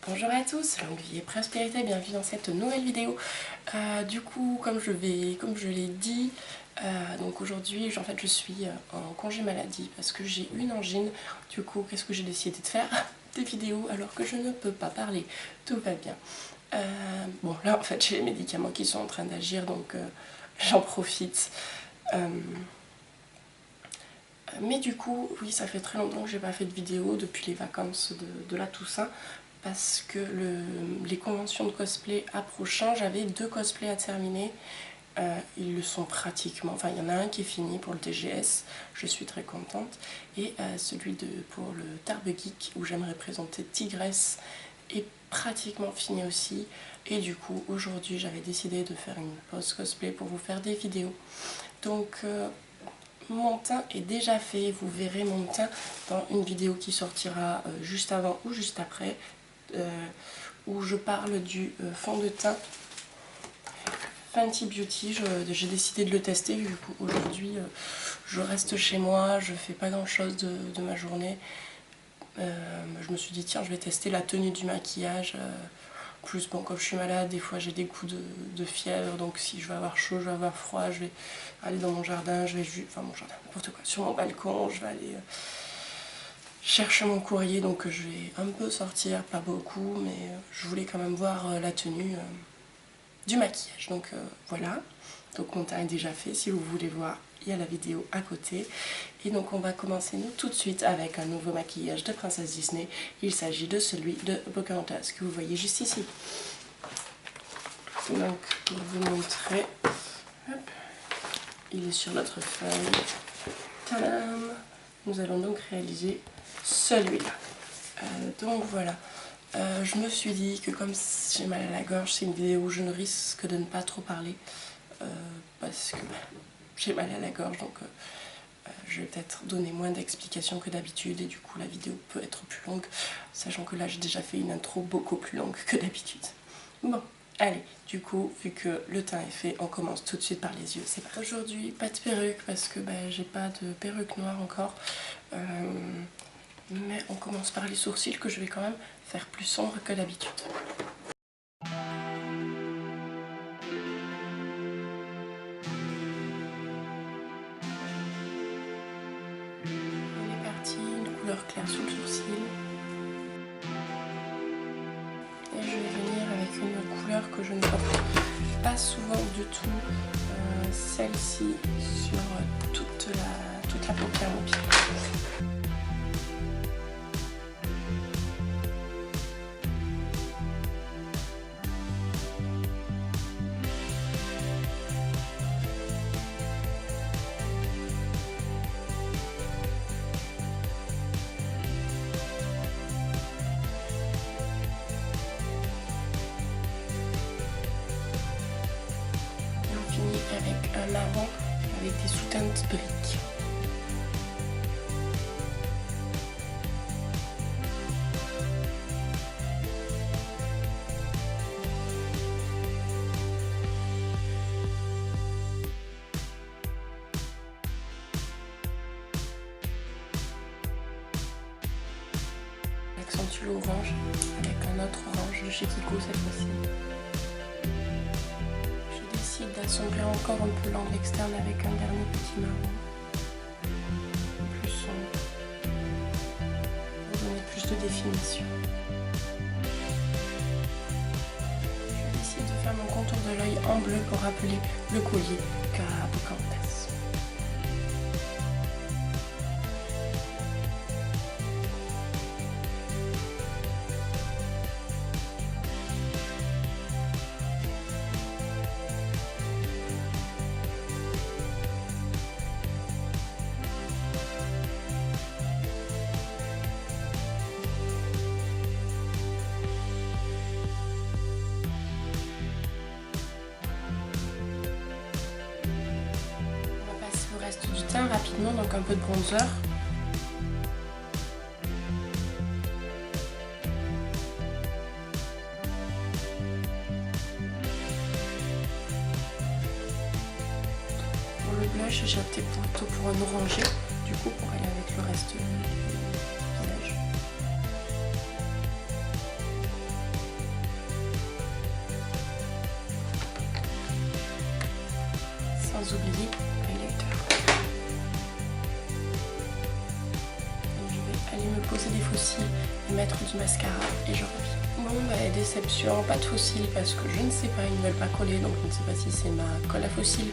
Bonjour à tous, longue vie et prospérité, bienvenue dans cette nouvelle vidéo. Du coup, comme je l'ai dit, donc aujourd'hui, en fait, je suis en congé maladie parce que j'ai une angine. Du coup, qu'est-ce que j'ai décidé de faire? Des vidéos alors que je ne peux pas parler, tout va bien. Bon, là, en fait, j'ai les médicaments qui sont en train d'agir, donc j'en profite. Mais du coup, oui, ça fait très longtemps que j'ai pas fait de vidéo depuis les vacances de la Toussaint parce que les conventions de cosplay approchant, j'avais 2 cosplays à terminer. Ils le sont pratiquement, enfin il y en a un qui est fini pour le TGS, je suis très contente, et celui pour le Tarbes Geek où j'aimerais présenter Tigresse est pratiquement fini aussi. Et du coup aujourd'hui j'avais décidé de faire une pause cosplay pour vous faire des vidéos. Donc mon teint est déjà fait, vous verrez mon teint dans une vidéo qui sortira juste avant ou juste après, où je parle du fond de teint Fenty Beauty. J'ai décidé de le tester vu qu'aujourd'hui je reste chez moi, je fais pas grand chose de ma journée. Je me suis dit tiens, je vais tester la tenue du maquillage. Plus bon, comme je suis malade, des fois j'ai des coups de fièvre, donc si je vais avoir chaud, je vais avoir froid, je vais aller dans mon jardin, enfin mon jardin, n'importe quoi, sur mon balcon, je vais aller chercher mon courrier, donc je vais un peu sortir, pas beaucoup, mais je voulais quand même voir la tenue du maquillage. Donc voilà, donc mon teint est déjà fait, si vous voulez voir, il y a la vidéo à côté. Et donc on va commencer nous tout de suite avec un nouveau maquillage de princesse Disney. Il s'agit de celui de Pocahontas que vous voyez juste ici. Donc pour vous montrer, hop, il est sur notre feuille. Tadam! Nous allons donc réaliser celui-là. Donc voilà. Je me suis dit que comme j'ai mal à la gorge, c'est une vidéo où je ne risque de ne pas trop parler parce que j'ai mal à la gorge, donc je vais peut-être donner moins d'explications que d'habitude et du coup la vidéo peut être plus longue, sachant que là j'ai déjà fait une intro beaucoup plus longue que d'habitude. Bon, allez, du coup, vu que le teint est fait, on commence tout de suite par les yeux. C'est parti. Aujourd'hui, pas de perruque parce que j'ai pas de perruque noire encore. Mais on commence par les sourcils que je vais quand même faire plus sombre que d'habitude. On est parti, une couleur claire sur le sourcil. Et je vais venir avec une couleur que je ne porte pas souvent du tout, celle-ci sur toute la paupière mobile. Avec un marron avec des sous-teintes briques. J'accentue l'orange avec un autre orange de chez Kiko cette fois-ci. D'assembler encore un peu l'angle externe avec un dernier petit marron plus sombre pour donner plus de définition. Je vais essayer de faire mon contour de l'œil en bleu pour rappeler le collier qu'a Pocahontas. Du teint rapidement, donc un peu de bronzer. Pour le blush, j'ai opté plutôt pour un orangé, du coup pour aller avec le reste du visage. sans oublier l'highlighter. Je vais aller me poser des faux cils et mettre du mascara et je reviens. Bon bah déception, pas de faux cils parce que je ne sais pas, ils ne veulent pas coller, donc je ne sais pas si c'est ma colle à faux cils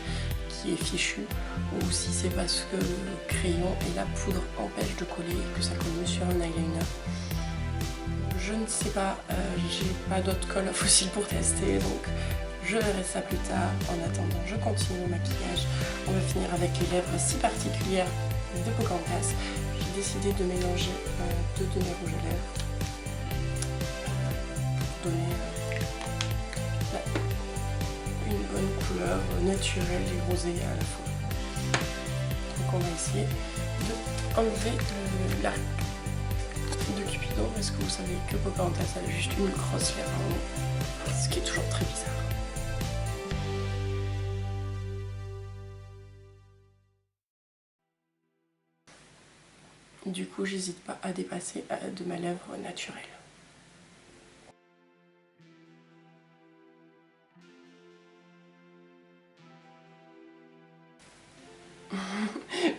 qui est fichue ou si c'est parce que le crayon et la poudre empêchent de coller et que ça colle mieux sur un eyeliner. Je ne sais pas, j'ai pas d'autre colle à faux cils pour tester, donc je verrai ça plus tard. En attendant, je continue le maquillage. On va finir avec les lèvres si particulières de Pocahontas. J'ai décidé de mélanger deux de mes rouges à lèvres pour donner une bonne couleur naturelle et rosée à la fois. Donc on va essayer d'enlever l'arc de Cupidon parce que vous savez que Pocahontas elle a juste une grosse lèvre en haut, ce qui est toujours très bizarre. Du coup, j'hésite pas à dépasser de ma lèvre naturelle.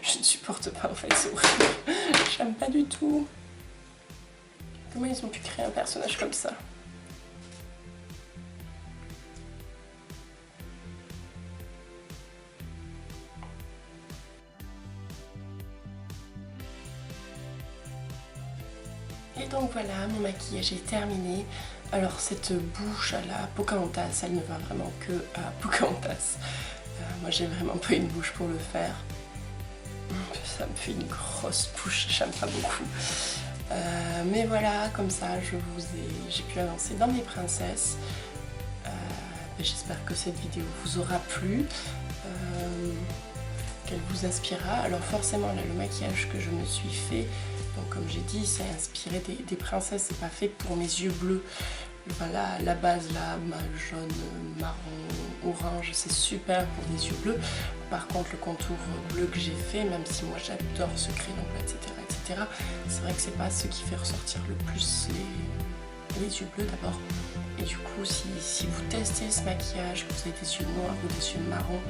Je ne supporte pas en fait, c'est horrible. J'aime pas du tout. Comment ils ont pu créer un personnage comme ça? Et donc voilà, mon maquillage est terminé. Alors cette bouche à la Pocahontas, elle ne va vraiment que à Pocahontas. Moi j'ai vraiment pas une bouche pour le faire. Ça me fait une grosse bouche, j'aime pas beaucoup. Mais voilà, comme ça j'ai pu avancer dans mes princesses. J'espère que cette vidéo vous aura plu, qu'elle vous inspirera. Alors forcément là, le maquillage que je me suis fait, donc comme j'ai dit, c'est inspiré des princesses, c'est pas fait pour mes yeux bleus. Voilà, la base là, jaune, marron, orange, c'est super pour des yeux bleus. Par contre, le contour bleu que j'ai fait, même si moi j'adore ce crayon bleu, etc., c'est vrai que c'est pas ce qui fait ressortir le plus les yeux bleus d'abord. Et du coup, si vous testez ce maquillage, que vous avez des yeux noirs ou des yeux marrons,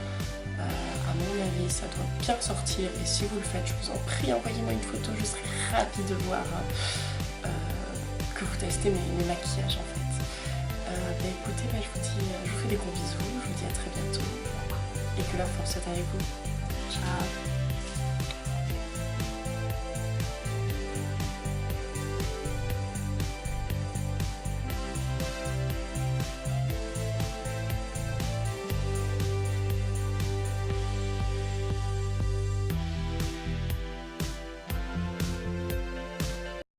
à mon avis, ça doit bien sortir. Et si vous le faites, je vous en prie, envoyez-moi une photo, je serai ravie de voir que vous testez mes maquillages en fait. Écoutez, je vous fais des gros bisous, je vous dis à très bientôt et que la force est avec vous. Ciao.